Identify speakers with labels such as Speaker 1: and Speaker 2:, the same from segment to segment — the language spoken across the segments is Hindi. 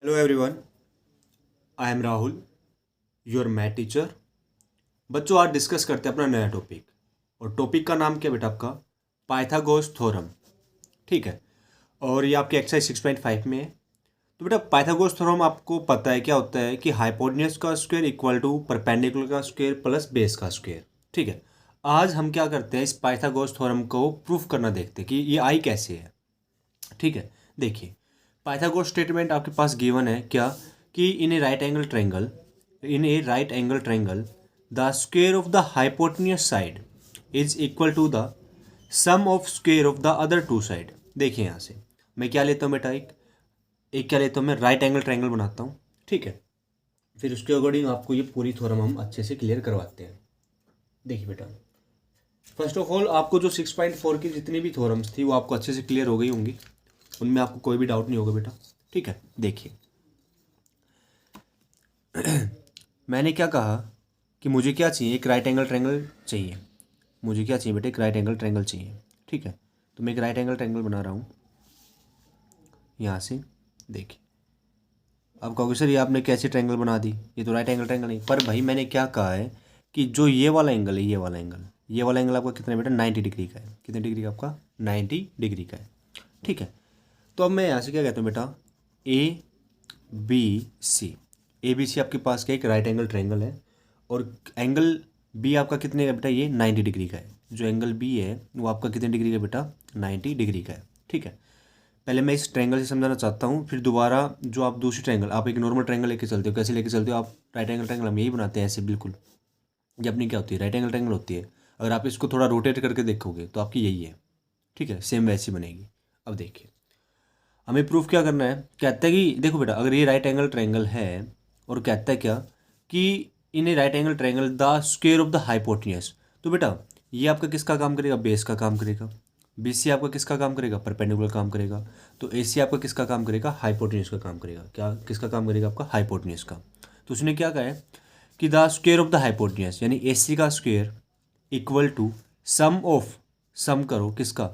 Speaker 1: Hello everyone, I am Rahul, your math teacher. बच्चों, आज डिस्कस करते हैं अपना नया टॉपिक। और टॉपिक का नाम क्या बेटा आपका? Pythagoras theorem. ठीक है। और ये आपके एक्सरसाइज 6.5 में है। तो बेटा पाइथागोरस थ्योरम आपको पता है क्या होता है कि हाइपोटेन्यूज का स्क्वायर इक्वल टू परपेंडिकुलर का स्क्वायर प्लस बेस का स्क्वायर। ठीक है। आज हम क्या करते हैं, इस पाइथागोरस थ्योरम को प्रूफ करना देखते हैं कि ये आई कैसे है। ठीक है। देखिए, पाइथागोरस स्टेटमेंट आपके पास गिवन है क्या कि in a right angle triangle the square of the hypotenuse side is equal to the sum of square of the other two side. देखिए यहाँ से मैं क्या लेता हूँ बेटा, एक एक क्या लेता हूँ मैं, राइट एंगल ट्रायंगल बनाता हूँ। ठीक है। फिर उसके अकॉर्डिंग आपको ये पूरी थ्योरम हम अच्छे से क्लियर करवाते हैं। देखिए बेटा, फर्स्ट ऑफ ऑल आपको जो 6.4 की जितनी भी थ्योरम्स थी वो आपको अच्छे से क्लियर हो गई होंगी, उनमें आपको कोई भी डाउट नहीं होगा बेटा। ठीक है। देखिए मैंने क्या कहा कि मुझे क्या चाहिए, एक राइट एंगल ट्रायंगल चाहिए। मुझे क्या चाहिए बेटा, एक राइट एंगल ट्रायंगल चाहिए। ठीक है। तो मैं एक राइट एंगल ट्रायंगल बना रहा हूँ यहाँ से। देखिए, अब कहोगे सर ये आपने कैसे ट्रायंगल बना दी, ये तो राइट एंगल ट्रायंगल नहीं। पर भाई मैंने क्या कहा है कि जो ये वाला एंगल है, ये वाला एंगल आपका कितना है बेटा, 90 डिग्री का है। कितने डिग्री का आपका? 90 डिग्री का है। ठीक है। तो अब मैं यहाँ से क्या कहता हूँ बेटा, ए बी सी। ए बी सी आपके पास क्या, एक राइट एंगल ट्रायंगल है। और एंगल बी आपका कितने का बेटा, ये 90 डिग्री का है। जो एंगल बी है वो आपका कितने डिग्री का बेटा, 90 डिग्री का है। ठीक है। पहले मैं इस ट्रायंगल से समझाना चाहता हूँ, फिर दोबारा जो आप दूसरी ट्रायंगल, आप एक नॉर्मल ट्रायंगल लेके चलते हो, कैसे लेके चलते हो आप? राइट एंगल ट्रायंगल हम यही बनाते हैं ऐसे, बिल्कुल। ये अपनी क्या होती है, राइट एंगल ट्रायंगल होती है। अगर आप इसको थोड़ा रोटेट करके देखोगे तो आपकी यही है। ठीक है, सेम वैसी बनेगी। अब देखिए, हमें प्रूफ क्या करना है। कहता है कि देखो बेटा, अगर ये राइट एंगल ट्रायंगल है और कहता है क्या कि in a right angle triangle the square of the hypotenuse, तो बेटा ये आपका किसका काम करेगा, बेस का काम करेगा। बी सी आपका किसका काम करेगा, परपेंडिकुलर काम करेगा। तो ए सी आपका किसका काम करेगा, हाइपोटेन्यूज का काम करेगा। क्या किसका काम करेगा, आपका हाइपोटेन्यूज का। तो उसने क्या कहा है कि the square of the hypotenuse यानी ए सी का square equal to sum of, sum करो किसका,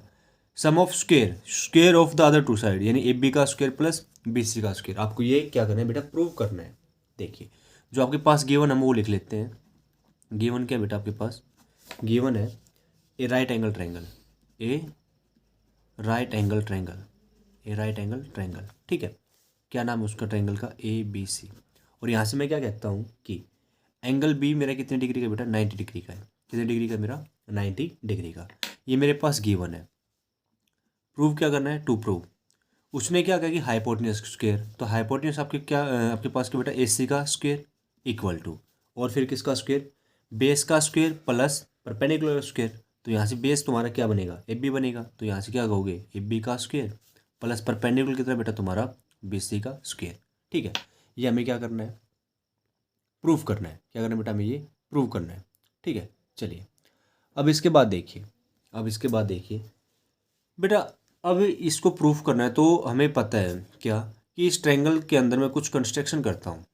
Speaker 1: sum of square of the other two side यानी ए बी का स्क्वायर प्लस बी सी का स्क्वायर। आपको ये क्या करना है बेटा, प्रूव करना है। देखिए, जो आपके पास गिवन है वो लिख लेते हैं। गिवन क्या बेटा आपके पास, गिवन है ए राइट एंगल ट्रायंगल, ए राइट एंगल ट्रायंगल, ए राइट एंगल ट्रायंगल। ठीक है। क्या नाम है उसका ट्रायंगल का, ए बी सी। और यहाँ से मैं क्या कहता हूँ कि एंगल बी मेरा कितने डिग्री का बेटा, 90 डिग्री का है। कितने डिग्री का मेरा, 90 डिग्री का। ये मेरे पास गिवन है। प्रूव क्या करना है, टू प्रूव। उसने क्या कहा कि हाइपोटेन्यूज स्क्वायर, तो हाइपोटेन्यूज आपके क्या आपके पास क्या बेटा, ए सी का स्क्वायर इक्वल टू, और फिर किसका स्क्वायर, बेस का स्क्वायर प्लस परपेंडिकुलर स्क्वायर। तो यहाँ से बेस तुम्हारा क्या बनेगा, ए बी बनेगा। तो यहाँ से क्या कहोगे, ए बी का स्क्वायर प्लस परपेंडिकुलर कितना बेटा तुम्हारा, बी सी का स्क्वायर। ठीक है। ये हमें क्या करना है, प्रूफ करना है। क्या करना है बेटा, हमें ये प्रूव करना है। ठीक है। चलिए, अब इसके बाद देखिए, बेटा अब इसको प्रूफ करना है तो हमें पता है क्या कि इस ट्रायंगल के अंदर मैं कुछ कंस्ट्रक्शन करता हूँ।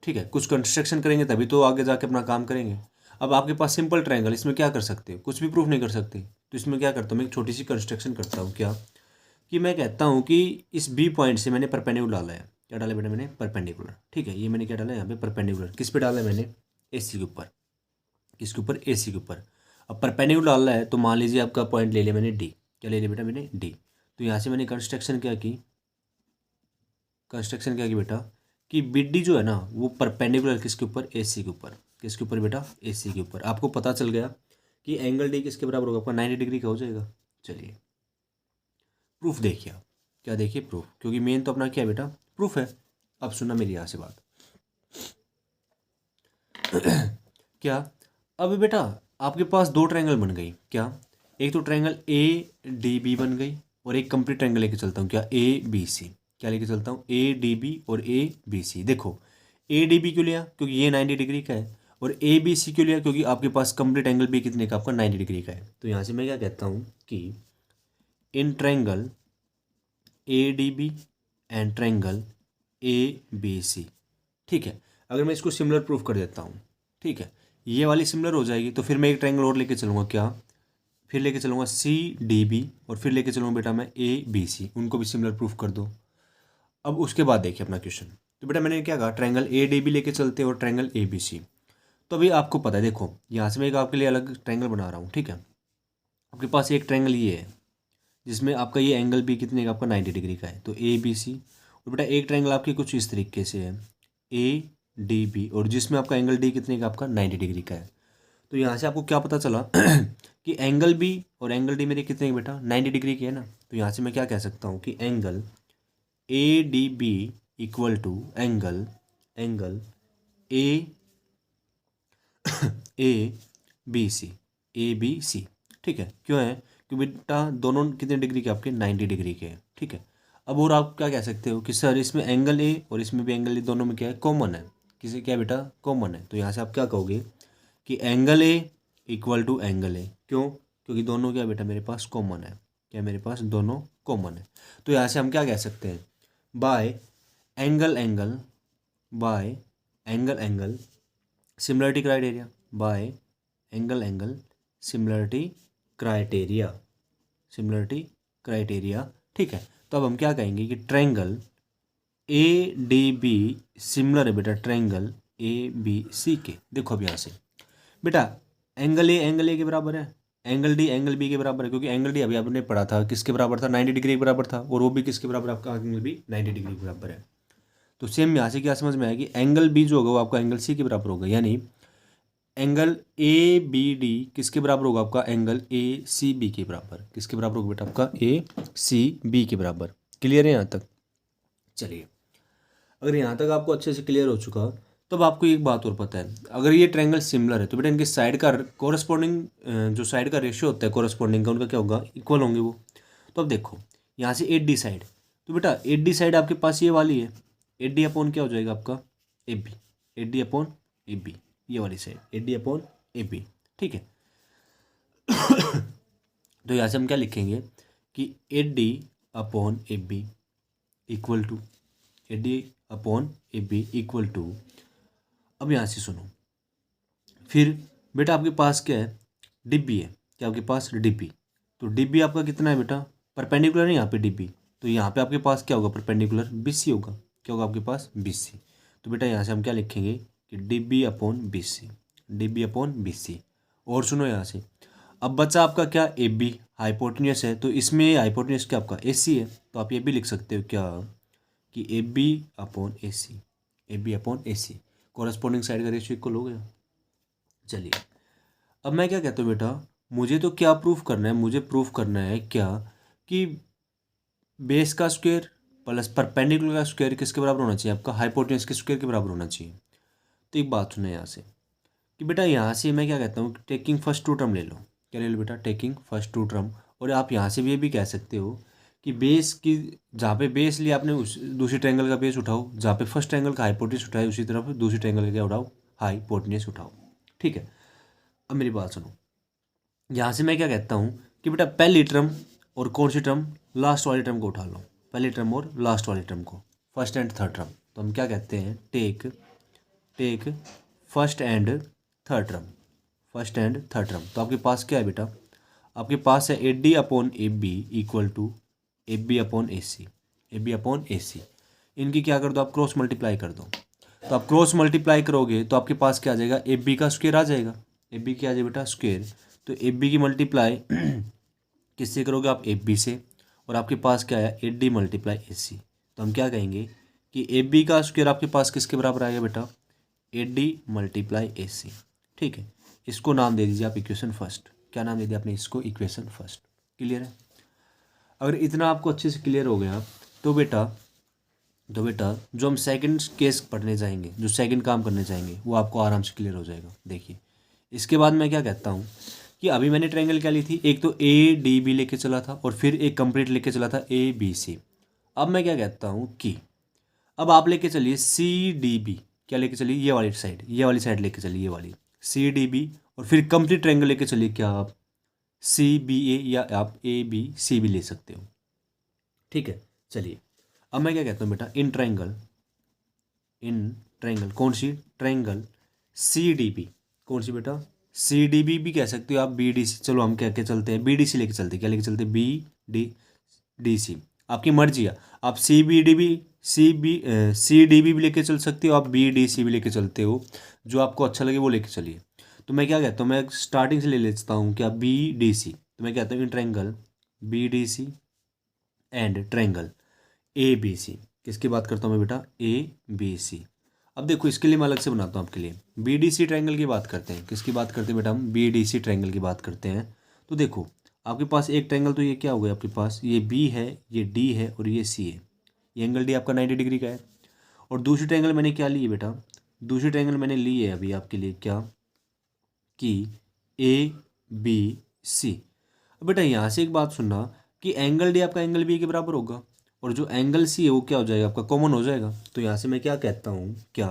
Speaker 1: ठीक है, कुछ कंस्ट्रक्शन करेंगे तभी तो आगे जाके अपना काम करेंगे। अब आपके पास सिंपल ट्रायंगल, इसमें क्या कर सकते हो, कुछ भी प्रूफ नहीं कर सकते। तो इसमें क्या करता हूँ, मैं एक छोटी सी कंस्ट्रक्शन करता हूँ। क्या कि मैं कहता हूँ कि इस बी पॉइंट से मैंने परपेंडिकुलर डाला है। क्या डाला बेटा मैंने, परपेंडिकुलर। ठीक है। ये मैंने क्या डाला है यहाँ पे, परपेंडिकुलर। किस पे डाला है मैंने, ए सी के ऊपर। किसके ऊपर, ए सी के ऊपर। अब परपेंडिकुलर डालना है तो मान लीजिए आपका पॉइंट ले लिया मैंने डी। क्या ले लिया बेटा मैंने, डी। तो यहाँ से मैंने कंस्ट्रक्शन क्या की, बेटा कि बी डी जो है ना वो परपेंडिकुलर किसके ऊपर, ए सी के ऊपर। किसके ऊपर बेटा, ए सी के ऊपर। आपको पता चल गया कि एंगल डी किसके बराबर होगा, आपका 90 डिग्री का हो जाएगा। चलिए, प्रूफ देखिए आप। क्या देखिए, प्रूफ, क्योंकि मेन तो अपना क्या है बेटा, प्रूफ है। अब सुनना मेरी यहाँ से बात। क्या, अब बेटा आपके पास दो ट्रायंगल बन गई। क्या, एक तो ट्रायंगल ए डी बी बन गई, और एक कंप्लीट ट्रायंगल लेके चलता हूँ। क्या, ए बी सी। क्या लेके चलता हूँ, ए डी बी और ए बी सी। देखो, ए डी बी क्यों लिया, क्योंकि ये 90 डिग्री का है। और ए बी सी क्यों लिया, क्योंकि आपके पास कंप्लीट एंगल भी कितने का, आपका 90 डिग्री का है। तो यहाँ से मैं क्या कहता हूँ कि in triangle A D B and triangle A B C. ठीक है। अगर मैं इसको सिमिलर प्रूफ कर देता हूँ, ठीक है, ये वाली सिमिलर हो जाएगी, तो फिर मैं एक ट्रायंगल और लेके चलूँगा। क्या, फिर लेके चलूँगा सी डी बी, और फिर लेके चलूँगा बेटा मैं ए बी सी। उनको भी सिमिलर प्रूफ कर दो। अब उसके बाद देखिए अपना क्वेश्चन। तो बेटा मैंने क्या कहा, ट्रायंगल ए डी बी लेके चलते हैं और ट्रायंगल ए बी सी। तो अभी आपको पता है, देखो यहाँ से मैं एक आपके लिए अलग ट्रायंगल बना रहा हूँ, ठीक है। आपके पास एक ट्रायंगल ये है जिसमें आपका ये एंगल भी कितने का, आपका 90 डिग्री का है, तो ए बी सी। और बेटा एक ट्रायंगल आपकी कुछ इस तरीके से है ए डी बी, और जिसमें आपका एंगल डी कितने का, आपका 90 डिग्री का है। तो यहाँ से आपको क्या पता चला कि एंगल बी और एंगल डी मेरे कितने के बेटा, 90 डिग्री के है ना। तो यहाँ से मैं क्या कह सकता हूँ कि angle A D B equal to angle A A B C, A B C, ठीक है। क्यों है, क्योंकि बेटा दोनों कितने डिग्री के, आपके 90 डिग्री के हैं, ठीक है। अब और आप क्या कह सकते हो कि सर इसमें एंगल ए और इसमें भी एंगल ए, दोनों में क्या है, कॉमन है। किसी क्या बेटा, कॉमन है। तो यहाँ से आप क्या कहोगे कि angle A equal to angle A, क्यों, क्योंकि दोनों क्या बेटा मेरे पास कॉमन है। क्या मेरे पास दोनों कॉमन है। तो यहाँ से हम क्या कह सकते हैं, by angle angle, by angle angle similarity criteria, by angle angle similarity criteria, similarity criteria, ठीक है। तो अब हम क्या कहेंगे कि triangle A D B similar है बेटा ट्रायंगल ए बी सी के। देखो अब यहाँ से बेटा एंगल ए के बराबर है, एंगल बी के बराबर है, क्योंकि एंगल डी अभी आपने पढ़ा था किसके बराबर था, 90 डिग्री के बराबर था, और वो भी किसके बराबर, आपका एंगल भी 90 डिग्री के बराबर है। तो सेम यहाँ से क्या समझ में आया कि एंगल बी जो होगा वो आपका एंगल सी के बराबर होगा, यानी एंगल ए बी डी किसके बराबर होगा, आपका एंगल ए सी बी के बराबर। किसके बराबर होगा बेटा, आपका ए सी बी के बराबर। क्लियर है यहाँ तक। चलिए, अगर यहाँ तक आपको अच्छे से क्लियर हो चुका तो अब आपको एक बात और पता है, अगर ये ट्रायंगल सिमिलर है तो बेटा इनके साइड का कोरस्पॉन्डिंग जो साइड का रेशियो होता है कोरस्पॉन्डिंग का, उनका क्या होगा, इक्वल होंगे वो। तो अब देखो यहाँ से एट डी साइड, तो बेटा एट डी साइड आपके पास ये वाली है, एट डी अपॉन क्या हो जाएगा आपका, A B, at D upon A B, ये वाली side at D upon A B, ठीक है। तो यहाँ से हम क्या लिखेंगे कि at D upon A B equal to, A D upon A B equal to, अब यहाँ से सुनो, फिर बेटा आपके पास क्या है, डिब्बी है, क्या आपके पास डिब्बी। तो डिब्बी आपका कितना है बेटा, परपेंडिकुलर है यहाँ पे डिब्बी, तो यहाँ पे आपके पास क्या होगा, परपेंडिकुलर बी सी होगा। क्या होगा आपके पास, बी सी। तो बेटा यहाँ से हम क्या लिखेंगे कि डिब्बी अपॉन बी सी, डिब्बी अपॉन बी सी। और सुनो यहाँ से, अब बचा आपका क्या, ए बी हाइपोटेन्यूस है, तो इसमें हाइपोटेन्यूस क्या आपका ए सी है, तो आप ये भी लिख सकते हो क्या कि A B upon A C, A B upon A C, corresponding side का रेशियो इक्वल हो गया। चलिए, अब मैं क्या कहता हूँ बेटा, मुझे तो क्या प्रूफ करना है, मुझे प्रूफ करना है क्या कि बेस का स्क्वायर प्लस परपेंडिकुलर का स्क्वायर किसके बराबर होना चाहिए, आपका हाइपोटेन्यूस के स्क्वायर के बराबर होना चाहिए। तो एक बात सुने यहाँ से कि बेटा यहाँ से मैं क्या कहता हूँ, टेकिंग फर्स्ट टू टर्म ले लो। क्या ले लो बेटा, टेकिंग फर्स्ट टू टर्म। और आप यहाँ से भी ये भी कह सकते हो कि बेस की, जहाँ पे बेस लिया आपने उस दूसरी ट्रायंगल का बेस उठाओ, जहाँ पे फर्स्ट ट्रायंगल का हाइपोटेन्यूस उठाए उसी तरफ दूसरी ट्रायंगल का क्या उठाओ, हाइपोटेन्यूस उठाओ, ठीक है। अब मेरी बात सुनो, यहाँ से मैं क्या कहता हूँ कि बेटा पहली टर्म और कौन सी टर्म, लास्ट वाली टर्म को उठा लो, पहली टर्म और लास्ट वाली टर्म को, फर्स्ट एंड थर्ड टर्म। तो हम क्या कहते हैं, take first and third term, first and third term. तो आपके पास क्या है बेटा, आपके पास है A D upon A B equal to A B upon A C, A B upon A C. इनकी क्या कर दो, आप क्रॉस मल्टीप्लाई कर दो। तो आप क्रॉस मल्टीप्लाई करोगे तो आपके पास क्या आ जाएगा, ए बी का स्क्वायर आ जाएगा, ए बी क्या आ जाएगा बेटा, स्क्वायर। तो ए बी की मल्टीप्लाई किससे करोगे आप, ए बी से, और आपके पास क्या है, ए डी मल्टीप्लाई ए सी। तो हम क्या कहेंगे कि ए बी का स्क्वायर आपके पास किसके बराबर आएगा बेटा, A D multiply A C, ठीक है। इसको नाम दे दीजिए आप इक्वेशन फर्स्ट। क्या नाम दे दिया आपने इसको, इक्वेशन फर्स्ट। क्लियर है। अगर इतना आपको अच्छे से क्लियर हो गया तो बेटा जो हम सेकंड केस पढ़ने जाएंगे, जो सेकंड काम करने जाएंगे, वो आपको आराम से क्लियर हो जाएगा। देखिए, इसके बाद मैं क्या कहता हूँ कि अभी मैंने ट्रायंगल क्या ली थी, एक तो ए डी बी लेके चला था और फिर एक कंप्लीट लेके चला था ए बी सी। अब मैं क्या कहता हूँ कि अब आप लेके चलिए सी डी बी, क्या लेके चलिए, ये वाली साइड, ये वाली साइड लेके चलिए, ये वाली सी डी बी, और फिर कंप्लीट ट्रायंगल लेके चलिए, क्या आप सी बी ए, या आप ए बी सी भी ले सकते हो, ठीक है। चलिए, अब मैं क्या कहता हूँ बेटा, इन ट्रायंगल कौन सी, ट्रायंगल सी डी बी, कौन सी बेटा, सी डी बी भी कह सकते हो आप, बी डी सी, चलो हम कह के चलते हैं बी डी सी लेके चलते हैं, क्या लेके चलते हैं, बी डी डी सी, आपकी मर्जी है। आप सी बी डी भी सी डी भी लेके चल सकते हो, आप बी डी सी भी लेके चलते हो, जो आपको अच्छा लगे वो लेके चलिए। तो मैं क्या कहता हूँ, मैं स्टार्टिंग से ले लेता हूँ क्या, बी डी सी। तो मैं कहता हूँ in triangle B D C and triangle A B C. किसकी बात करता हूँ मैं बेटा, ए बी सी। अब देखो इसके लिए मैं अलग से बनाता हूँ आपके लिए, बी डी सी ट्रायंगल की बात करते हैं। किसकी बात करते हैं बेटा, हम बी डी सी ट्रायंगल की बात करते हैं। तो देखो आपके पास एक ट्रायंगल, तो ये क्या हो गया आपके पास, ये बी है, ये डी है और ये सी है। ये एंगल डी आपका 90 डिग्री का है। और दूसरी ट्रायंगल मैंने क्या ली है बेटा, दूसरी ट्रायंगल मैंने ली है अभी आपके लिए क्या, कि ए बी सी। अब बेटा यहाँ से एक बात सुनना कि एंगल डी आपका एंगल बी के बराबर होगा, और जो एंगल सी है वो क्या हो जाएगा आपका, कॉमन हो जाएगा। तो यहाँ से मैं क्या कहता हूँ क्या,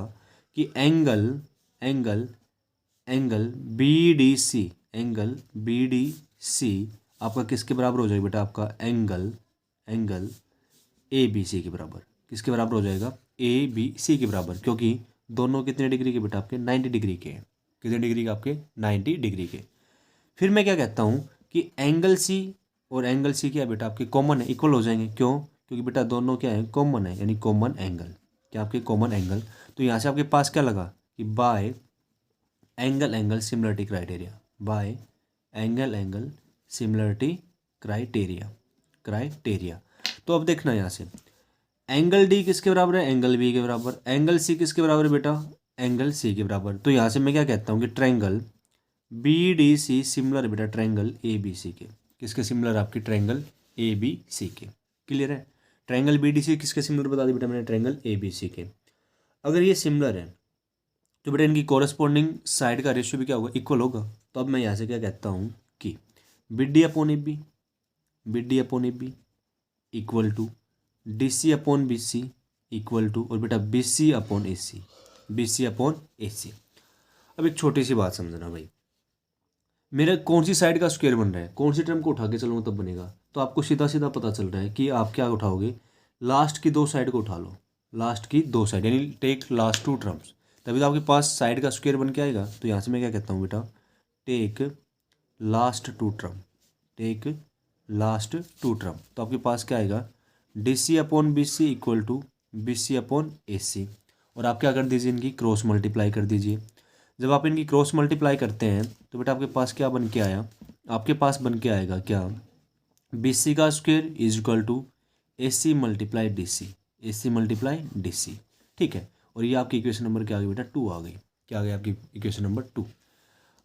Speaker 1: कि angle angle angle B D C, angle B D C आपका किसके बराबर हो जाएगा बेटा, आपका angle angle A B C के बराबर। किसके बराबर हो जाएगा, ए बी सी के बराबर, क्योंकि दोनों कितने डिग्री के बेटा, आपके 90 डिग्री के हैं। कितने डिग्री के आपके, 90 डिग्री के। फिर मैं क्या कहता हूँ कि एंगल सी और एंगल सी क्या है बेटा, आपके कॉमन है, इक्वल हो जाएंगे। क्यों, क्योंकि बेटा दोनों क्या है, कॉमन है, यानी कॉमन एंगल। क्या आपके कॉमन एंगल। तो यहाँ से आपके पास क्या लगा कि bye angle angle similarity criteria, by angle angle similarity criteria. तो अब देखना यहाँ से, एंगल डी किसके बराबर है, एंगल बी के बराबर। एंगल सी किसके बराबर है बेटा, एंगल सी के बराबर। तो यहाँ से मैं क्या कहता हूँ कि triangle B D C similar बेटा ट्रायंगल ए बी सी के। किसके सिमिलर, आपकी ट्रायंगल ए बी सी के। क्लियर है, ट्रायंगल बी डी सी किसके सिमिलर बता दी बेटा मैंने, ट्रायंगल ए बी सी के। अगर ये सिमिलर है तो बेटा इनकी कॉरस्पॉन्डिंग साइड का रेशियो भी क्या होगा, इक्वल होगा। तो अब मैं यहाँ से क्या कहता हूँ कि B D upon A B, B D upon A B equal to D C upon B C equal to, और बेटा B C upon A C, B C upon A C. अब एक छोटी सी बात समझना भाई, मेरा कौन सी साइड का स्क्वायर बन रहा है, कौन सी टर्म को उठा के चलूँ तब बनेगा। तो आपको सीधा सीधा पता चल रहा है कि आप क्या उठाओगे, लास्ट की दो साइड को उठा लो, लास्ट की दो साइड, यानी टेक लास्ट टू टर्म्स, तभी तो आपके पास साइड का स्क्वायर बन के आएगा। तो यहाँ से मैं क्या कहता हूँ बेटा, take last two term, take last two term. तो आपके पास क्या आएगा, D C upon B C equal to B C upon A C. और आप क्या कर दीजिए, इनकी क्रॉस मल्टीप्लाई कर दीजिए। जब आप इनकी क्रॉस मल्टीप्लाई करते हैं तो बेटा आपके पास क्या बन के आया, आपके पास बन के आएगा क्या, बी सी का square is equal to A C multiply D C, A C multiply D C. ठीक है, और ये आपकी इक्वेशन नंबर क्या आ गई बेटा, 2 आ गई। क्या आ गई आपकी इक्वेशन नंबर 2।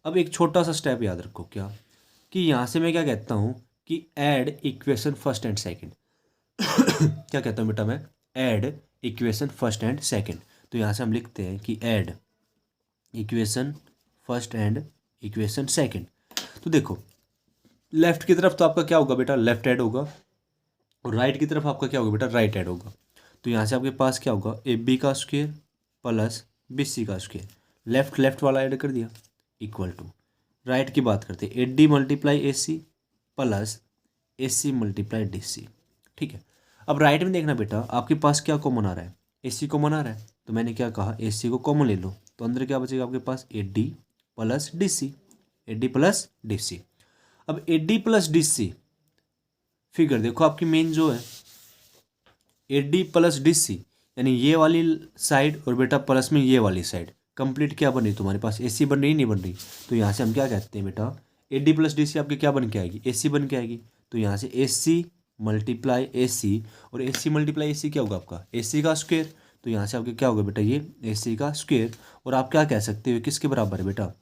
Speaker 1: अब एक छोटा सा स्टेप याद रखो क्या, कि यहाँ से मैं क्या कहता हूँ कि add equation first and second. क्या कहता हूँ बेटा मैं, add equation first and second. तो यहाँ से हम लिखते हैं कि add equation first and equation second. तो देखो लेफ्ट की तरफ तो आपका क्या होगा बेटा, लेफ्ट ऐड होगा, और राइट की तरफ आपका क्या होगा बेटा, राइट ऐड होगा। तो यहाँ से आपके पास क्या होगा, ए बी का स्क्वायर प्लस बी सी का स्क्वायर, लेफ्ट लेफ्ट वाला ऐड कर दिया, इक्वल टू राइट की बात करते हैं, A D multiply A C plus A C multiply D C. ठीक है, अब राइट में देखना बेटा आपके पास क्या कॉमन आ रहा है, ए सी कॉमन आ रहा है। तो मैंने क्या कहा, ए सी को कॉमन ले लो, तो अंदर क्या बचेगा आपके पास, A D plus D C, A D plus D C. अब A D plus D C figure देखो आपकी मेन जो है, A D plus D C, यानी ये वाली साइड और बेटा प्लस में ये वाली साइड, कंप्लीट क्या बन रही तुम्हारे पास, ए सी बन रही नहीं बन रही। तो यहाँ से हम क्या कहते हैं बेटा, A D plus D C आपके क्या बन के आएगी, ए सी बन के आएगी। तो यहाँ से ए सी मल्टीप्लाई ए सी, और ए सी मल्टीप्लाई ए सी क्या होगा आपका, ए सी का स्क्वायर। तो यहाँ से आपके क्या होगा बेटा, ये ए सी का स्क्वायर। और आप क्या कह सकते हो, किसके बराबर है बेटा,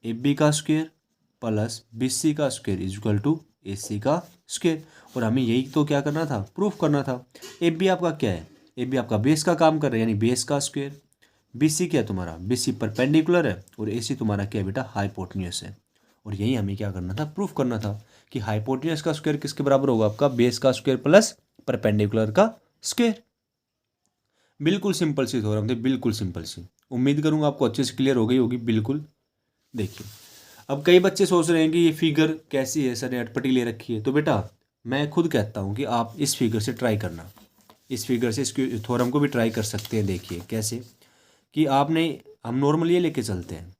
Speaker 1: ए बी का स्क्वायर प्लस बी सी का square is equal to A C का स्क्वायर। और हमें यही तो क्या करना था, प्रूफ करना था। ए बी आपका क्या है, ए बी आपका बेस का काम कर रहा है, यानी बेस का स्क्वायर। बी सी क्या है तुम्हारा, बी सी परपेंडिकुलर है, और ए सी तुम्हारा क्या है बेटा, हाइपोटेन्यूस है। और यही हमें क्या करना था, प्रूफ करना था कि हाइपोटेन्यूस का स्क्वायर किसके बराबर होगा, आपका बेस का स्क्वायर प्लस परपेंडिकुलर का स्क्वायर। बिल्कुल सिंपल सी थ्योरम थी, बिल्कुल सिंपल सी। उम्मीद करूंगा आपको अच्छे से क्लियर हो गई होगी। बिल्कुल देखिए, अब कई बच्चे सोच रहे हैं कि ये फिगर कैसी है, सर ने अटपटी ले रखी है। तो बेटा मैं खुद कहता हूँ कि आप इस फिगर से ट्राई करना, इस फिगर से इसकी थ्योरम को भी ट्राई कर सकते हैं। देखिए कैसे, कि आपने, हम नॉर्मल ये लेके चलते हैं,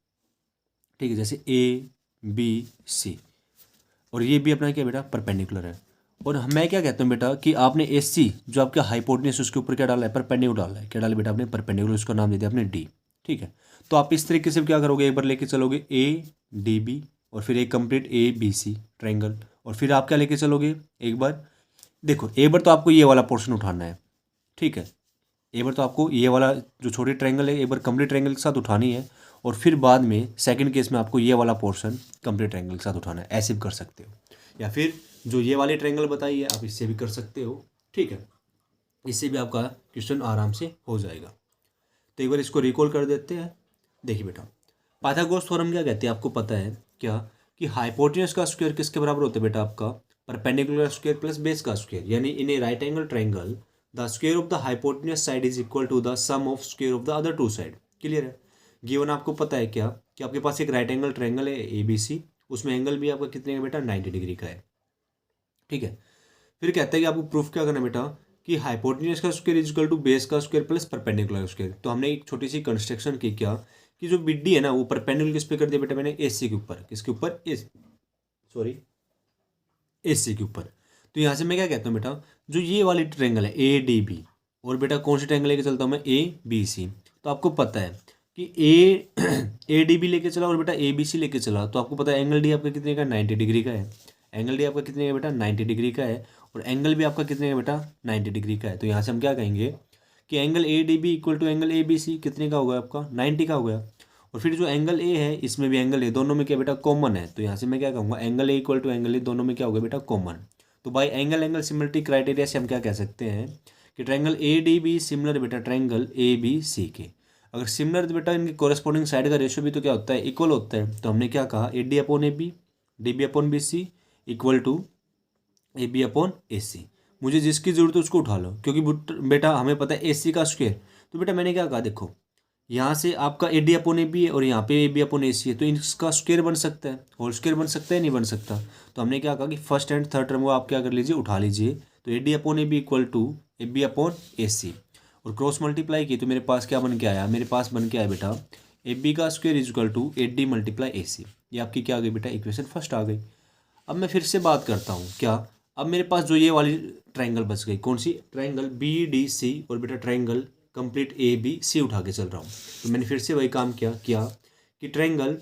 Speaker 1: ठीक है, जैसे ए बी सी, और ये भी अपना क्या बेटा, परपेंडिकुलर है। और मैं क्या कहता हूँ बेटा कि आपने AC जो आपका हाइपोटेन्यूज उसके ऊपर क्या डाला है, परपेंडिकुलर डाला है। क्या डाला बेटा आपने, परपेंडिकुलर, उसका नाम दे दिया आपने D। ठीक है, तो आप इस तरीके से क्या करोगे, एक बार लेके चलोगे ADB और फिर एक कंप्लीट ABC ट्रायंगल, और फिर आप क्या लेके चलोगे, एक बार देखो, एक बार तो आपको ये वाला पोर्शन उठाना है। ठीक है, एक बार तो आपको ये वाला जो छोटी ट्रायंगल है एक बार कंप्लीट ट्रायंगल के साथ उठानी है, और फिर बाद में सेकंड केस में आपको ये वाला पोर्शन कंप्लीट ट्रायंगल के साथ उठाना है। ऐसे भी कर सकते हो, या फिर जो ये वाली ट्रायंगल बताई है आप इससे भी कर सकते हो। ठीक है, इससे भी आपका क्वेश्चन आराम से हो जाएगा। तो एक बार इसको रिकॉल कर देते हैं। देखिए बेटा, पाइथागोरस थ्योरम क्या कहते हैं, आपको पता है क्या कि हाइपोटेन्यूज का स्क्वायर किसके बराबर होता है बेटा, आपका परपेंडिकुलर स्क्वायर प्लस बेस का स्क्वायर, यानी in a right angle triangle the square of the hypotenuse side is equal to the sum of square of the other two side. Clear है। गिवन आपको पता है क्या कि आपके पास एक राइट एंगल ट्रायंगल है ABC, उसमें एंगल भी आपका कितने का बेटा, 90 डिग्री का है। ठीक है, फिर कहता है कि आपको प्रूफ क्या करना है बेटा कि हाइपोटेन्यूज का square is equal to base का स्क्वायर प्लस परपेंडिकुलर स्क्वायर। तो हमने एक छोटी सी कंस्ट्रक्शन की क्या कि जो BD है ना वो परपेंडिकुलर किस पे कर दिया बेटा मैंने, AC के ऊपर। किसके ऊपर, AC के ऊपर। तो यहाँ से मैं क्या कहता हूँ बेटा, जो ये वाली ट्रायंगल है ADB, और बेटा कौन सी ट्रायंगल लेके चलता हूँ मैं, ABC। तो आपको पता है कि ADB लेके चला और बेटा ABC लेके चला, तो आपको पता है एंगल D आपका कितने का, 90 डिग्री का है। एंगल D आपका कितने का बेटा, 90 डिग्री का है, और एंगल भी आपका कितने का बेटा, 90 डिग्री का है। तो यहाँ से हम क्या कहेंगे कि angle ADB equal to angle ABC कितने का होगा आपका, 90 का हो गया। और फिर जो एंगल A है इसमें भी एंगल A, दोनों में क्या बेटा कॉमन है। तो यहाँ से मैं क्या कहूँगा, angle A equal to angle A, दोनों में क्या होगा बेटा, कॉमन। तो by angle angle similarity criteria से हम क्या कह सकते हैं कि ट्रायंगल ADB सिमिलर बेटा ट्रायंगल ABC के। अगर सिमिलर तो बेटा इनकी कोरेस्पॉन्डिंग साइड का रेशियो भी तो क्या होता है, इक्वल होता है। तो हमने क्या कहा, AD upon AB, DB upon BC equal to AB upon AC। मुझे जिसकी जरूरत है उसको उठा लो, क्योंकि बेटा हमें पता है AC का स्क्वायर। तो बेटा मैंने क्या कहा, देखो यहाँ से आपका AD अपॉन AB है और यहाँ पे AB अपॉन AC है, तो इसका स्क्वायर बन सकता है, होल स्क्वायर बन सकता है, नहीं बन सकता। तो हमने क्या कहा कि फर्स्ट एंड थर्ड टर्म को आप क्या कर लीजिए, उठा लीजिए। तो AD upon AB equal to AB upon AC, और क्रॉस मल्टीप्लाई की तो मेरे पास क्या बन के आया, मेरे पास बन के आया बेटा AB का square is equal to AD multiply AC। ये आपकी क्या आ गई बेटा, इक्वेशन फर्स्ट आ गई। अब मैं फिर से बात करता हूँ क्या, अब मेरे पास जो ये वाली ट्रायंगल बच गई, कौन सी ट्रायंगल BDC, और बेटा ट्रायंगल कंप्लीट ABC उठा के चल रहा हूँ। तो मैंने फिर से वही काम किया कि triangle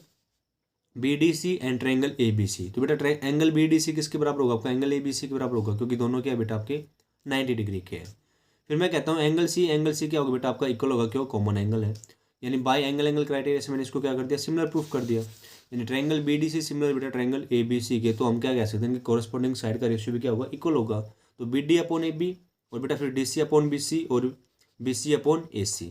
Speaker 1: BDC and triangle ABC। तो बेटा एंगल BDC किसके बराबर होगा, आपका एंगल ABC के बराबर होगा, क्योंकि दोनों क्या है बेटा आपके 90 डिग्री के हैं। फिर मैं कहता हूँ एंगल C क्या होगा बेटा, आपका इक्वल होगा, क्यों, कॉमन एंगल है। यानी बाय एंगल एंगल क्राइटेरिया से मैंने इसको क्या कर दिया, सिमिलर प्रूफ कर दिया। यानी ट्रायंगल BDC सिमिलर बेटा ट्रायंगल ABC के, तो हम क्या कह सकते हैं कि कोरेस्पॉन्डिंग साइड का रेशियो भी क्या होगा, इक्वल होगा। तो BD अपॉन AB और बेटा फिर DC अपॉन BC और BC अपॉन AC।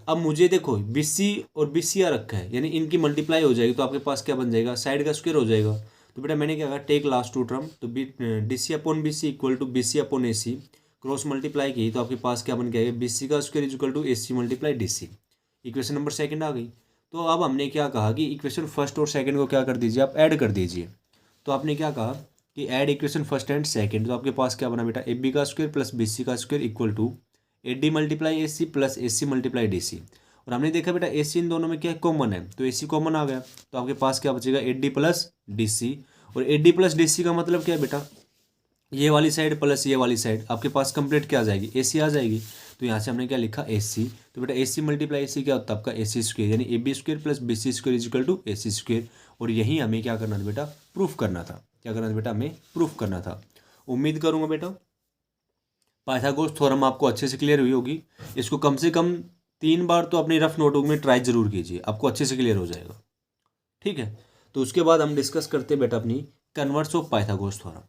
Speaker 1: अब मुझे देखो BC और BC आ रखा है, यानी इनकी मल्टीप्लाई हो जाएगी, तो आपके पास क्या बन जाएगा, साइड का स्क्वायर हो जाएगा। तो बेटा मैंने क्या कहा, टेक लास्ट टू टर्म, तो DC upon BC equal to BC upon AC, cross multiply की तो आपके पास क्या बन गया, BC का square is equal to AC multiply DC। Equation number second आ गई। तो अब हमने क्या कहा कि इक्वेशन फर्स्ट और सेकंड को क्या कर दीजिए, आप ऐड कर दीजिए। तो आपने क्या कहा कि add equation first and second, तो आपके पास क्या बना बेटा, AB का स्क्वायर प्लस BC का square equal to AD multiply AC plus AC multiply DC। और हमने देखा बेटा AC इन दोनों में क्या कॉमन है, तो AC कॉमन आ गया। तो आपके पास क्या बचेगा, AD प्लस DC। और AD प्लस DC का मतलब क्या है बेटा, ये वाली साइड प्लस ये वाली साइड आपके पास कंप्लीट क्या आ जाएगी, AC आ जाएगी। तो यहाँ से हमने क्या लिखा, AC। तो बेटा AC मल्टीप्लाई AC क्या होता है आपका, AC स्क्वायर, यानी AB square plus BC square is equal to AC square. और यही हमें क्या करना था बेटा, प्रूफ करना था। क्या करना था बेटा, हमें प्रूफ करना था। उम्मीद करूँगा बेटा पाइथागोरस थ्योरम आपको अच्छे से क्लियर हुई होगी। इसको कम से कम 3 बार तो अपनी रफ नोटबुक में ट्राई जरूर कीजिए, आपको अच्छे से क्लियर हो जाएगा। ठीक है, तो उसके बाद हम डिस्कस करते हैं बेटा अपनी कन्वर्स ऑफ पाइथागोरस थ्योरम।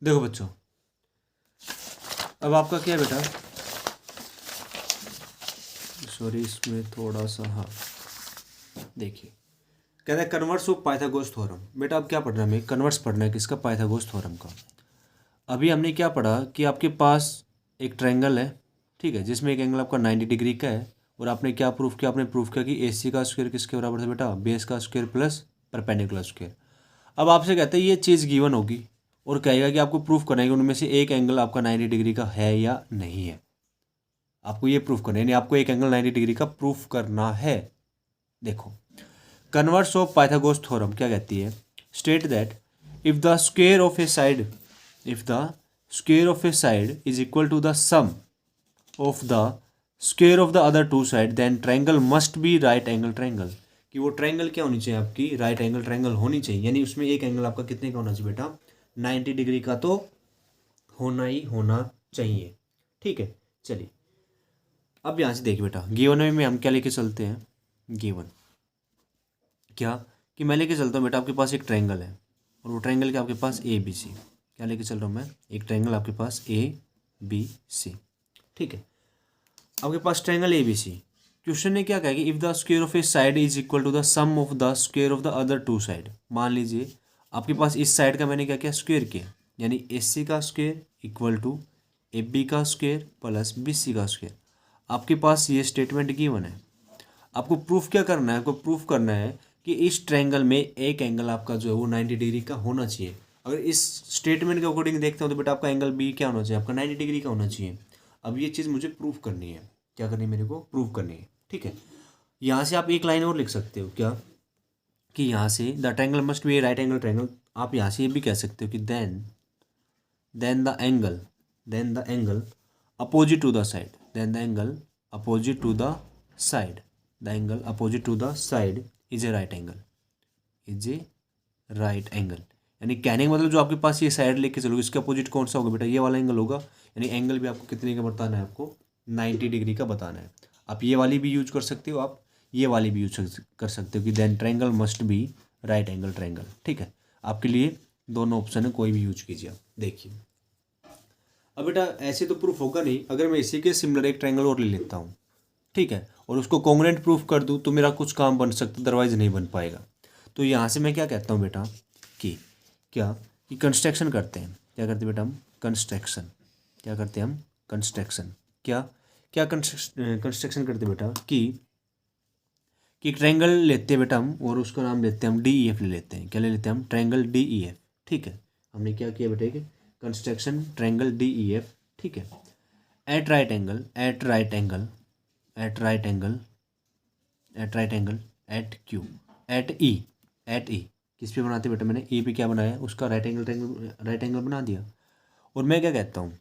Speaker 1: देखो बच्चों, अब आपका क्या है बेटा, सॉरी इसमें थोड़ा सा, हाँ देखिए कहता है कन्वर्स ऑफ पाइथागोरस थ्योरम। बेटा अब क्या पढ़ना है, हमें कन्वर्स पढ़ना है किसका, पाइथागोरस थ्योरम का। अभी हमने क्या पढ़ा कि आपके पास एक ट्रायंगल है, ठीक है, जिसमें एक एंगल आपका 90 डिग्री का है। और आपने क्या प्रूफ किया, आपने प्रूफ किया कि AC का स्क्वायर किसके बराबर था बेटा, बेस का स्क्वायर प्लस परपेंडिकुलर स्क्वायर। अब आपसे कहते हैं ये चीज़ गिवन होगी और कहेगा कि आपको प्रूफ करना है कि उनमें से एक एंगल आपका 90 डिग्री का है या नहीं है। आपको ये प्रूफ करना है, यानी आपको एक एंगल 90 डिग्री का प्रूफ करना है। देखो कन्वर्स ऑफ पाइथागोरस थ्योरम क्या कहती है, state that if the square of a side if the square of a side is equal to the sum of the square of the other two side then triangle must be right angle triangle. कि वो ट्रायंगल क्या होनी चाहिए आपकी, राइट एंगल ट्रायंगल होनी चाहिए, यानी उसमें एक एंगल आपका कितने का होना चाहिए बेटा, 90 डिग्री का तो होना ही होना चाहिए। ठीक है, चलिए अब यहाँ से देखिए बेटा, गिवन में हम क्या लेके चलते हैं, गिवन क्या कि मैं लेके चलता हूँ बेटा, आपके पास एक ट्रायंगल है और वो ट्रायंगल के आपके पास ए बी सी, क्या लेके चल रहा हूँ मैं, एक ट्रायंगल आपके पास ए बी सी। ठीक है, आपके पास triangle A B C, question ने क्या कहा कि if the square of a side is equal to the sum of the square of the other two side. मान लीजिए आपके पास इस साइड का मैंने क्या किया, स्क्वायर किया, यानी ए सी का square equal to A B का स्क्वायर प्लस बी सी का स्क्वायर। आपके पास ये स्टेटमेंट गिवन है, आपको प्रूफ क्या करना है, आपको प्रूफ करना है कि इस ट्रायंगल में एक एंगल आपका जो है वो 90 डिग्री का होना चाहिए। अगर इस स्टेटमेंट के अकॉर्डिंग देखते हो तो बेटा आपका एंगल बी क्या होना चाहिए, आपका 90 डिग्री का होना चाहिए। अब ये चीज़ मुझे प्रूफ करनी है, क्या करनी है मेरे को, प्रूफ करनी है। ठीक है, यहाँ से आप एक लाइन और लिख सकते हो, क्या कि यहाँ से the triangle must be a right angle triangle. आप यहाँ से ये भी कह सकते हो कि then the angle opposite to the side, then the angle opposite to the side, the angle opposite to the side is a right angle, is a right angle. यानी कहने का मतलब जो आपके पास ये साइड लेके चलोगे इसके अपोजिट कौन सा होगा बेटा, ये वाला एंगल होगा। यानी एंगल भी आपको कितने का बताना है, आपको 90 डिग्री का बताना है। आप ये वाली भी यूज कर सकते हो, आप ये वाली भी यूज कर सकते हो कि then triangle must be right angle triangle. ठीक है, आपके लिए दोनों ऑप्शन है, कोई भी यूज कीजिए आप। देखिए अब बेटा ऐसे तो प्रूफ होगा नहीं, अगर मैं इसी के सिमिलर एक ट्रायंगल और ले लेता हूँ, ठीक है, और उसको कॉन्ग्रुएंट प्रूफ कर दूँ तो मेरा कुछ काम बन सकता, अदरवाइज नहीं बन पाएगा। तो यहाँ से मैं क्या कहता हूँ बेटा कि क्या कि कंस्ट्रक्शन करते हैं, क्या करते हैं बेटा हम, कंस्ट्रक्शन, क्या करते हैं हम, कंस्ट्रक्शन, क्या क्या कंस्ट्रक्शन करते हैं बेटा कि ट्रायंगल लेते हैं बेटा हम और उसका नाम लेते हैं हम डी ई एफ ले लेते हैं, क्या ले लेते हैं हम, ट्रायंगल डी ई एफ। ठीक है, हमने क्या किया बेटा कि construction triangle D E F. ठीक है, at right angle at right angle at right angle at right angle at Q at E किस पे बनाते बेटा, मैंने ए पे क्या बनाया, उसका राइट एंगल बना दिया। और मैं क्या कहता हूँ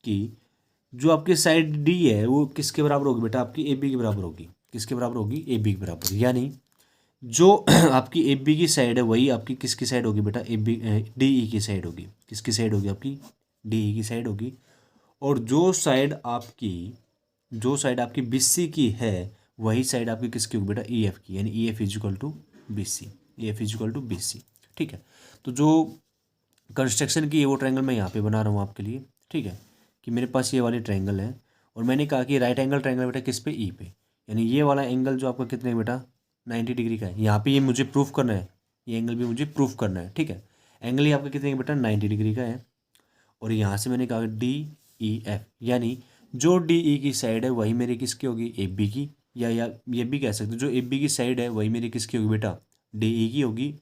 Speaker 1: कि जो आपकी साइड डी है वो किसके बराबर होगी बेटा, आपकी ए बी के बराबर होगी, किसके बराबर होगी, ए बी के बराबर। यानी जो आपकी ए बी की साइड है वही आपकी किसकी साइड होगी बेटा, ए बी डी ई की साइड होगी, किसकी साइड होगी, आपकी डी ई की साइड होगी। और जो साइड आपकी बी सी की है वही साइड आपकी किसकी होगी बेटा, ई एफ की, यानी E F is equal to B C, E F is equal to B C. ठीक है, तो जो कंस्ट्रक्शन की है वो ट्रायंगल मैं यहाँ पे बना रहा हूँ आपके लिए। ठीक है, कि मेरे पास ये वाली ट्रायंगल है और मैंने कहा कि राइट एंगल ट्रायंगल बेटा किस पे, ई पे, यानी ये वाला एंगल जो आपका कितने बेटा 90 डिग्री का है। यहाँ पे ये मुझे प्रूफ करना है, ये एंगल भी मुझे प्रूफ करना है। ठीक है, एंगल ये आपका कितने बेटा 90 डिग्री का है। और यहाँ से मैंने कहा डी ई एफ, यानी जो डी ई की साइड है वही मेरी किसकी होगी, ए बी की, या ये भी कह सकते हो जो ए बी की साइड है वही मेरी किसकी होगी बेटा, डी ई की होगी।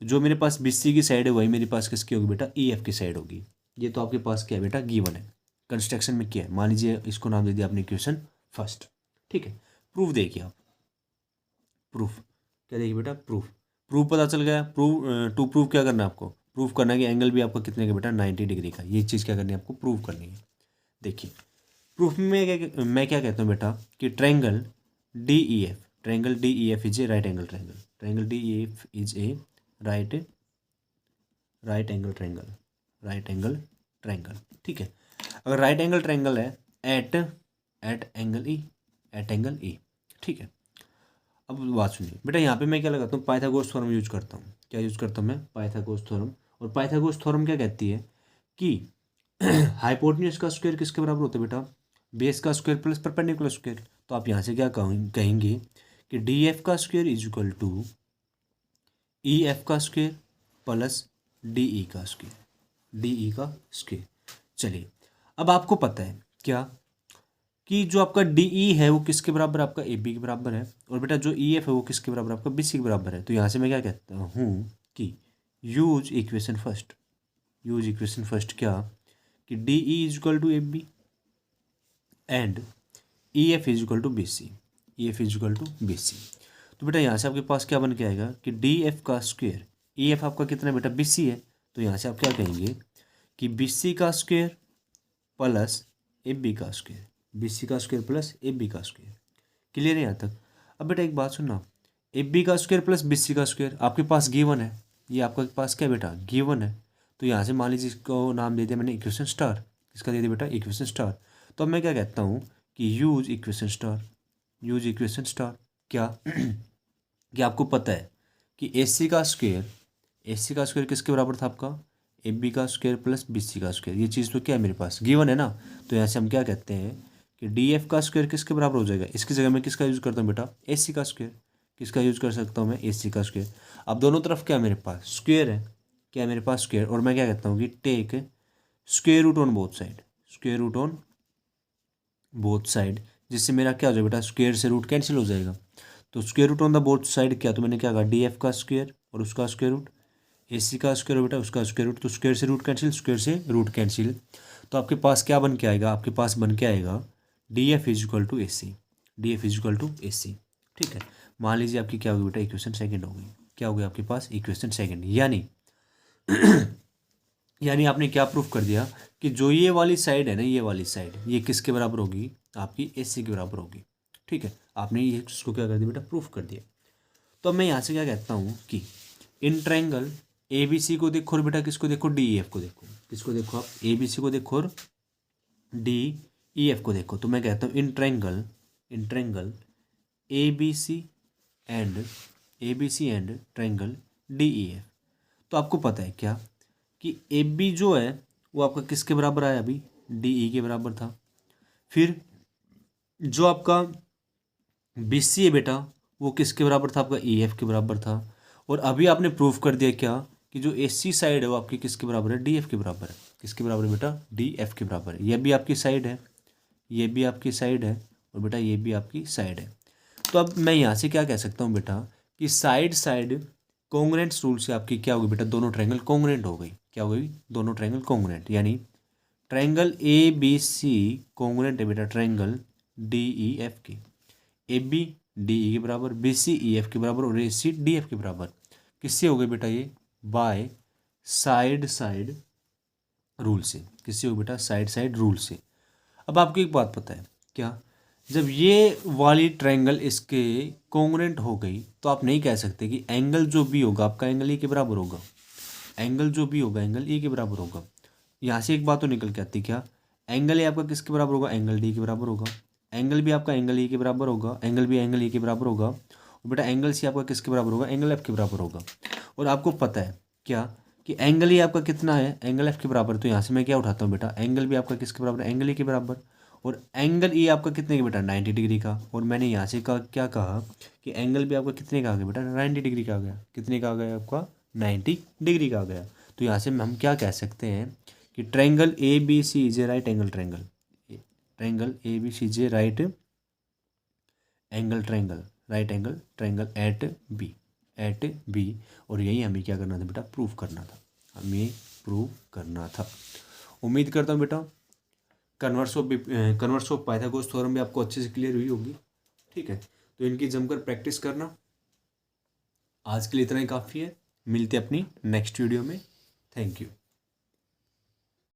Speaker 1: जो मेरे पास बी सी की साइड है वही मेरे पास किसकी होगी बेटा, ई एफ की साइड होगी। ये तो आपके पास क्या है बेटा, गिवन है, कंस्ट्रक्शन में क्या है, मान लीजिए इसको नाम दे दिया आपने क्वेश्चन फर्स्ट। ठीक है, प्रूफ देखिए आप, प्रूफ क्या देखिए बेटा, प्रूफ पता चल गया। टू प्रूफ क्या करना है आपको, प्रूफ करना है कि एंगल भी आपका कितने का बेटा 90 डिग्री का, ये चीज़ क्या करनी है आपको, प्रूफ करनी है। देखिए प्रूफ में मैं क्या कहता हूँ बेटा कि triangle D E F, triangle D E F is a right angle triangle, triangle D E F is a right angle triangle, right angle triangle. ठीक है, अगर राइट एंगल ट्रायंगल है एट एंगल ई। ठीक है, अब बात सुनिए बेटा, यहाँ पे मैं क्या लगाता हूँ, पाइथागोरस थ्योरम यूज करता हूँ। क्या यूज करता हूँ मैं, पाइथागोरस थ्योरम। और पाइथागोरस थ्योरम क्या कहती है कि हाइपोटेन्यूज का स्क्वायर किसके बराबर होता है बेटा, बेस का स्क्वायर प्लस परपेंडिकुलर स्क्वायर। तो आप यहाँ से क्या कहेंगे कि डी एफ का square is equal to E F का स्क्वायर प्लस डी ई का स्क्वायर, डी ई का स्क्वायर। चलिए अब आपको पता है क्या कि जो आपका डी ई है वो किसके बराबर है, आपका ए बी के बराबर है। और बेटा जो ई एफ है वो किसके बराबर है, आपका बी सी के बराबर है। तो यहाँ से मैं क्या कहता हूँ कि यूज इक्वेशन फर्स्ट, क्या कि D E is equal to A B and E F is equal to B C, E F is equal to B C. तो बेटा यहाँ से आपके पास क्या बन के आएगा कि डी एफ का स्क्वायर, ई एफ आपका कितना बेटा बी सी है। तो यहाँ से आप क्या कहेंगे कि बी सी का स्क्वायर प्लस ए बी का स्क्वायर, बी सी का स्क्वायर प्लस ए बी का स्क्वायर। क्लियर है यहाँ तक? अब बेटा एक बात सुनना, ए बी का स्क्वायर प्लस बी सी का स्क्वायर आपके पास गिवन है, ये आपके पास क्या बेटा गिवन है। तो यहाँ से मान लीजिए इसको नाम दे दिया मैंने इक्वेशन स्टार, इसका दे दिया बेटा इक्वेशन स्टार। तो अब मैं क्या कहता हूँ कि use equation star, use equation star. क्या कि आपको पता है कि ए सी का स्क्वायर, ए सी का स्क्वायर किसके बराबर था आपका, ए बी का स्क्वायर प्लस बी सी का स्क्वायर। ये चीज़ तो क्या है मेरे पास गिवन है ना। तो यहाँ से हम क्या कहते हैं कि डी एफ का स्क्वायर किसके बराबर हो जाएगा, इसकी जगह मैं किसका यूज़ करता हूँ बेटा ए सी का स्क्वायर। किसका यूज़ कर सकता हूँ मैं ए सी का स्क्वायर। अब दोनों तरफ क्या मेरे पास स्क्वायर है, क्या है मेरे पास स्क्वायर। और मैं क्या कहता हूँ कि take square root on both side, square root on both side, जिससे मेरा क्या हो जाएगा बेटा स्क्वायर से रूट कैंसिल हो जाएगा। तो square root on the both side क्या, तो मैंने क्या कहा डी एफ का स्क्वायर और उसका स्क्वायर रूट, ए सी का स्क्वायर बेटा उसका स्क्वायर रूट। तो स्क्वायर से रूट कैंसिल, स्क्वायर से रूट कैंसिल। तो आपके पास क्या बन के आएगा, आपके पास बन के आएगा D F is equal to A C, D F is equal to A C. ठीक है, मान लीजिए आपकी क्या होगी बेटा इक्वेशन सेकंड हो गई। क्या हो गई आपके पास इक्वेशन सेकंड। यानी आपने क्या प्रूफ कर दिया कि जो ये वाली साइड है ना, ये वाली साइड ये किसके बराबर होगी, आपकी ए सी के बराबर होगी। ठीक है, आपने ये इसको क्या कर दिया बेटा प्रूफ कर दिया। तो अब मैं यहाँ से क्या कहता हूँ कि इन ट्रायंगल ए बी सी को देखो और बेटा किसको देखो डी ई एफ को देखो। किसको देखो आप, ए बी सी को देखो और डी ई एफ को देखो। तो मैं कहता हूँ in triangle A B C and triangle D E F. तो आपको पता है क्या कि ए बी जो है वो आपका किसके बराबर आया, अभी डी ई के बराबर था। फिर जो आपका बी सी है बेटा वो किसके बराबर था, आपका ई एफ के बराबर था। और अभी आपने प्रूफ कर दिया क्या कि जो ए सी साइड है वो आपकी किसके बराबर है, डी एफ के बराबर है। किसके बराबर है बेटा, डी एफ के बराबर है। ये भी आपकी साइड है, ये भी आपकी साइड है और बेटा ये भी आपकी साइड है। तो अब मैं यहाँ से क्या कह सकता हूँ बेटा कि साइड साइड कॉन्ग्रुएंट्स रूल से आपकी क्या होगी बेटा, दोनों ट्रायंगल कॉन्ग्रुएंट हो गई। क्या हो गई, दोनों ट्रायंगल कॉन्ग्रुएंट। यानी triangle A B C congruent है बेटा ट्रायंगल डी ई एफ की। ए बी डी ई के बराबर, बी सी ई एफ के बराबर और ए सी डी एफ के बराबर। किससे हो गए बेटा ये, बाय साइड साइड रूल से। किससे हो बेटा, साइड साइड रूल से। अब आपको एक बात पता है क्या, जब ये वाली ट्रायंगल इसके कॉन्ग्रुएंट हो गई तो आप नहीं कह सकते कि एंगल जो भी होगा आपका एंगल ए के बराबर होगा, एंगल जो भी होगा एंगल ए के बराबर होगा। यहाँ से एक बात तो निकल के आती क्या, एंगल ए आपका किसके बराबर होगा, एंगल डी के बराबर होगा। एंगल भी आपका एंगल ए के बराबर होगा, एंगल भी एंगल ए के बराबर होगा। और बेटा एंगल सी आपका किसके बराबर होगा, एंगल एफ के बराबर होगा। और आपको पता है क्या कि एंगल ए आपका कितना है, एंगल एफ के बराबर। तो यहाँ से मैं क्या उठाता हूँ बेटा, एंगल भी आपका किसके बराबर है, एंगल ए के बराबर। और एंगल ए आपका कितने का बेटा, 90 डिग्री का। और मैंने यहाँ से क्या कहा कि एंगल भी आपका कितने का आ गया बेटा, 90 डिग्री का आ गया। कितने का आ गया आपका, 90 डिग्री का आ गया। तो यहाँ से हम क्या कह सकते हैं कि triangle A B C is a right angle triangle, triangle A B C is a right angle triangle, right angle triangle at B. और यही हमें क्या करना था बेटा, प्रूफ करना था, हमें प्रूव करना था। उम्मीद करता हूँ बेटा कन्वर्स ऑफ पाइथागोरस थ्योरम भी आपको अच्छे से क्लियर हुई होगी। ठीक है, तो इनकी जमकर प्रैक्टिस करना। आज के लिए इतना ही काफ़ी है, मिलते हैं अपनी नेक्स्ट वीडियो में। Thank you.